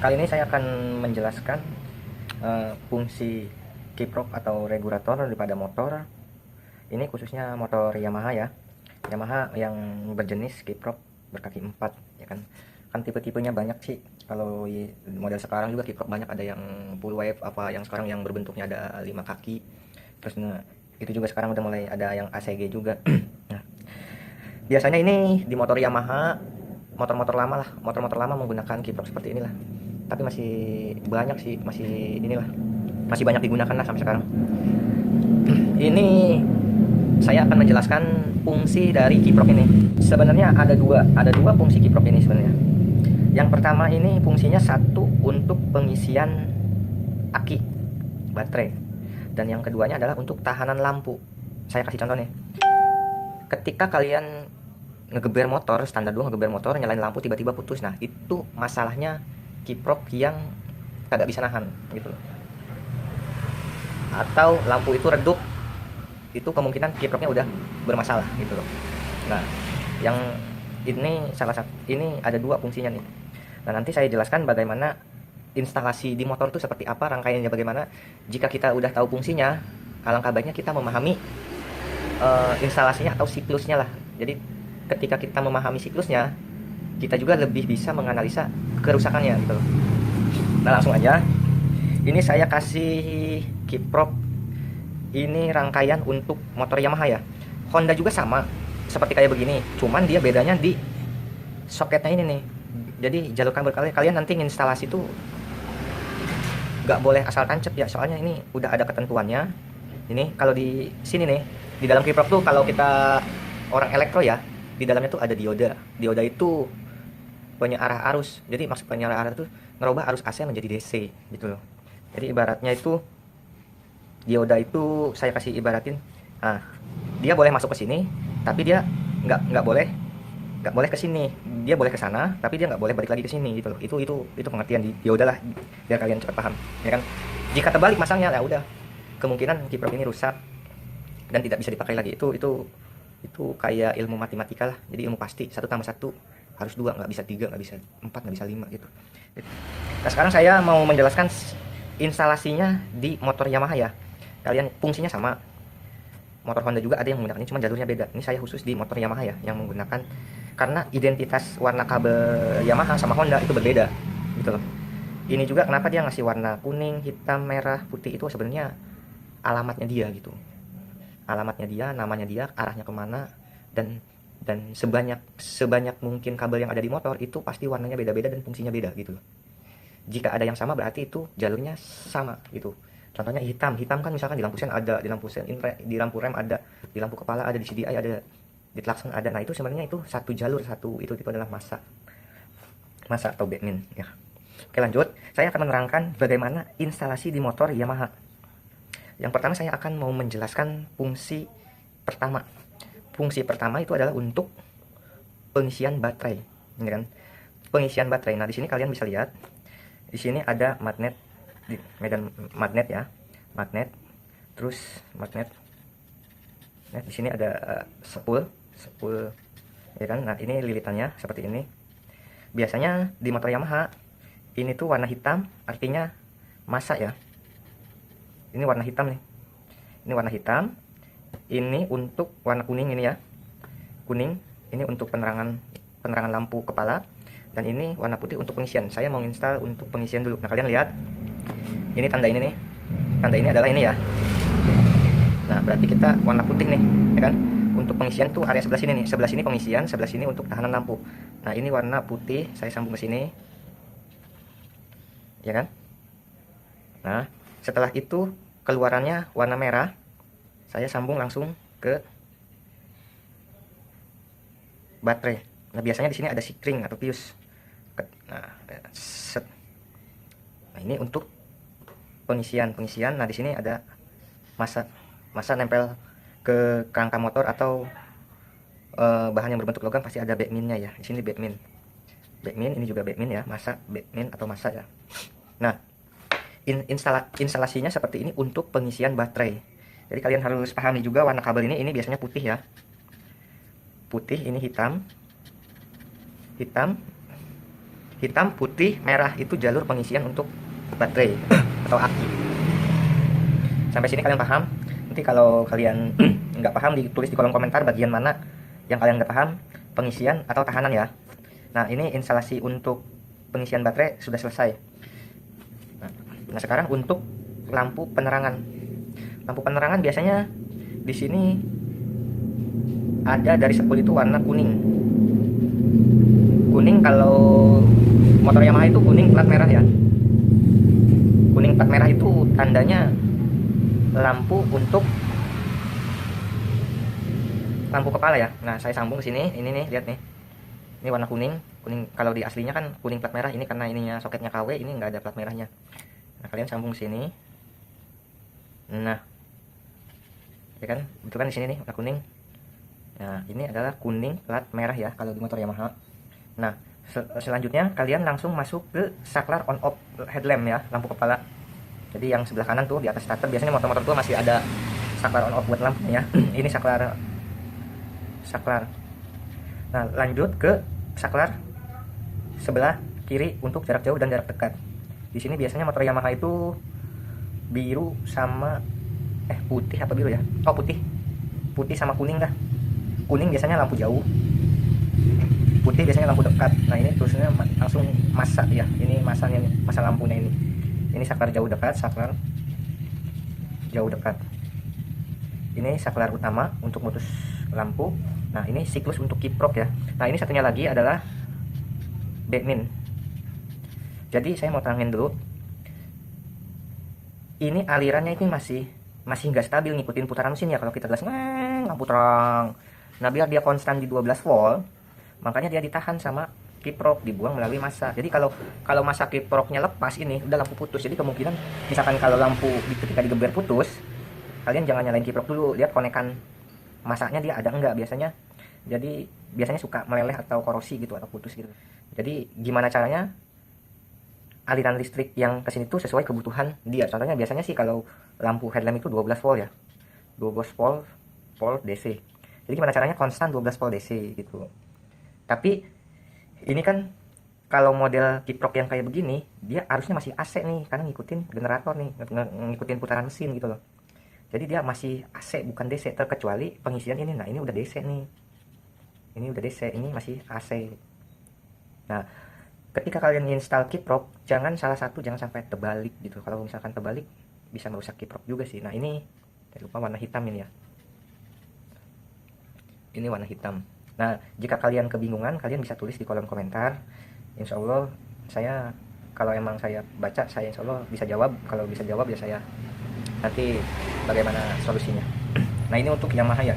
Kali ini saya akan menjelaskan fungsi kiprok atau regulator daripada motor. Ini khususnya motor Yamaha ya. Yamaha yang berjenis kiprok berkaki 4 ya kan. Kan tipe-tipenya banyak sih. Kalau model sekarang juga kiprok banyak, ada yang full wave, apa yang sekarang yang berbentuknya ada 5 kaki. Terus itu juga sekarang udah mulai ada yang ACG juga. Nah, biasanya ini di motor Yamaha, motor-motor lama lah, motor-motor lama menggunakan kiprok seperti inilah. Tapi masih banyak sih, masih banyak digunakan lah sampai sekarang. Ini saya akan menjelaskan fungsi dari kiprok ini. Sebenarnya ada dua fungsi kiprok ini sebenarnya. Yang pertama ini fungsinya satu untuk pengisian aki baterai, dan yang keduanya adalah untuk tahanan lampu. Saya kasih contoh nih. Ketika kalian ngegeber motor, standar dulu ngegeber motor, nyalain lampu tiba-tiba putus. Nah, itu masalahnya kiprok yang kagak bisa nahan gitu loh. Atau lampu itu redup, itu kemungkinan kiproknya udah bermasalah gitu loh. Nah, yang ini ini ada dua fungsinya nih. Nah, nanti saya jelaskan bagaimana instalasi di motor itu seperti apa, rangkaiannya bagaimana. Jika kita udah tahu fungsinya, alangkah baiknya kita memahami instalasinya atau siklusnya lah. Jadi ketika kita memahami siklusnya, kita juga lebih bisa menganalisa kerusakannya gitu loh. Nah, langsung aja. Ini saya kasih kiprok ini rangkaian untuk motor Yamaha ya. Honda juga sama, seperti kayak begini. Cuman dia bedanya di soketnya ini nih. Jadi jalur kabel kalian nanti instalasi tuh nggak boleh asal tancap ya. Soalnya ini udah ada ketentuannya. Ini kalau di sini nih, di dalam kiprok tuh kalau kita orang elektro ya, di dalamnya tuh ada dioda. Dioda itu penyearah arus. Jadi maksud penyearah arus itu ngerubah arus AC menjadi DC gitu loh. Jadi ibaratnya itu dioda itu saya kasih ibaratin, nah, dia boleh masuk ke sini, tapi dia nggak boleh ke sini. Dia boleh ke sana, tapi dia nggak boleh balik lagi ke sini gitu loh. Itu pengertian di dioda lah, biar kalian cepat paham ya kan. Jika terbalik masangnya ya udah, kemungkinan kiprok ini rusak dan tidak bisa dipakai lagi. Itu kayak ilmu matematika lah. Jadi ilmu pasti, 1+1 harus 2, nggak bisa 3, nggak bisa 4, nggak bisa 5 gitu. Nah, sekarang saya mau menjelaskan instalasinya di motor Yamaha ya. Kalian fungsinya sama. Motor Honda juga ada yang menggunakan ini, cuma jalurnya beda. Ini saya khusus di motor Yamaha ya, yang menggunakan, karena identitas warna kabel Yamaha sama Honda itu berbeda gitu loh. Ini juga kenapa dia ngasih warna kuning, hitam, merah, putih, itu sebenarnya alamatnya dia gitu. Alamatnya dia, namanya dia, arahnya kemana, dan sebanyak mungkin kabel yang ada di motor itu pasti warnanya beda-beda dan fungsinya beda gitu loh. Jika ada yang sama berarti itu jalurnya sama gitu. Contohnya hitam kan misalkan di lampu sen ada, di lampu sen di lampu rem ada, di lampu kepala ada, di CDI ada, di klakson ada. Nah, itu sebenarnya itu satu jalur, itu adalah masa atau Batman ya. Oke, lanjut. Saya akan menerangkan bagaimana instalasi di motor Yamaha. Yang pertama saya akan mau menjelaskan fungsi pertama. Fungsi pertama itu adalah untuk pengisian baterai, ya kan? Pengisian baterai. Nah, di sini kalian bisa lihat. Di sini ada magnet, di medan magnet ya, magnet, terus magnet. Nah, di sini ada spool ya kan. Nah, ini lilitannya seperti ini. Biasanya di motor Yamaha ini tuh warna hitam, artinya massa ya. Ini warna hitam nih. Ini warna hitam. Ini untuk warna kuning ini ya. Kuning ini untuk penerangan lampu kepala. Dan ini warna putih untuk pengisian. Saya mau install untuk pengisian dulu. Nah, kalian lihat. Ini tanda ini nih. Tanda ini adalah ini ya. Nah, berarti kita warna putih nih, ya kan? Untuk pengisian tuh area sebelah sini nih. Sebelah sini pengisian, sebelah sini untuk tahanan lampu. Nah, ini warna putih, saya sambung ke sini. Ya kan? Nah, setelah itu keluarannya warna merah. Saya sambung langsung ke baterai. Nah, biasanya di sini ada sikring atau fuse. Nah, ini untuk pengisian. Nah, di sini ada massa nempel ke kerangka motor atau bahan yang berbentuk logam, pasti ada backminnya ya. Di sini backmin, ini juga backmin ya, backmin atau massa ya. Nah, instalasinya seperti ini untuk pengisian baterai. Jadi kalian harus pahami juga warna kabel ini biasanya putih ya. Putih, ini hitam. hitam, putih, merah itu jalur pengisian untuk baterai atau aki. Sampai sini kalian paham? Nanti kalau kalian nggak paham ditulis di kolom komentar bagian mana yang kalian nggak paham, pengisian atau tahanan ya. Nah ini instalasi untuk pengisian baterai sudah selesai. Nah sekarang untuk lampu penerangan. Lampu penerangan biasanya di sini ada dari spool itu warna kuning. Kuning kalau motor Yamaha itu kuning plat merah ya. Kuning plat merah itu tandanya lampu untuk lampu kepala ya. Nah saya sambung ke sini, ini nih lihat nih, ini warna kuning. Kuning kalau di aslinya kan kuning plat merah, ini karena ininya soketnya KW, ini nggak ada plat merahnya. Nah kalian sambung sini, nah ya kan, betul kan di sini nih warna kuning. Nah ini adalah kuning plat merah ya kalau di motor Yamaha. Nah selanjutnya kalian langsung masuk ke saklar on off headlamp ya, lampu kepala. Jadi yang sebelah kanan tuh di atas starter, biasanya motor-motor tua masih ada saklar on off buat lampunya. Ini saklar. Nah lanjut ke saklar sebelah kiri untuk jarak jauh dan jarak dekat. Di sini biasanya motor Yamaha itu biru sama putih apa biru ya? Oh putih sama kuning dah. Kuning biasanya lampu jauh, putih biasanya lampu dekat. Nah ini tulisannya langsung masa ya, ini masanya nih, masa lampunya ini. Ini saklar jauh dekat, saklar jauh dekat. Ini saklar utama untuk mutus lampu. Nah ini siklus untuk kiprok ya. Nah ini satunya lagi adalah Backmin. Jadi saya mau terangin dulu, ini alirannya ini masih nggak stabil ngikutin putaran mesin ya. Kalau kita gas lampu terang, nah biar dia konstan di 12 volt, makanya dia ditahan sama kiprok, dibuang melalui masa. Jadi kalau masa kiproknya lepas, ini udah lampu putus. Jadi kemungkinan misalkan kalau lampu ketika digeber putus, kalian jangan nyalain kiprok dulu, lihat konekan masanya dia ada enggak biasanya. Jadi biasanya suka meleleh atau korosi gitu atau putus gitu. Jadi gimana caranya aliran listrik yang kesini tuh sesuai kebutuhan dia. Contohnya biasanya sih kalau lampu headlamp itu 12 volt ya, 12 volt DC. Jadi gimana caranya konstan 12 volt DC gitu. Tapi ini kan kalau model kiprok yang kayak begini, dia harusnya masih AC nih, karena ngikutin generator nih, ngikutin putaran mesin gitu loh. Jadi dia masih AC bukan DC, terkecuali pengisian ini. Nah ini udah DC nih, ini udah DC, ini masih AC. Nah ketika kalian install kiprok, jangan sampai terbalik gitu. Kalau misalkan terbalik bisa merusak kiprok juga sih. Nah ini jangan lupa warna hitam ini ya, ini warna hitam. Nah jika kalian kebingungan, kalian bisa tulis di kolom komentar. Insya Allah saya, kalau emang saya baca, saya insya Allah bisa jawab. Kalau bisa jawab ya saya nanti bagaimana solusinya. Nah ini untuk Yamaha ya.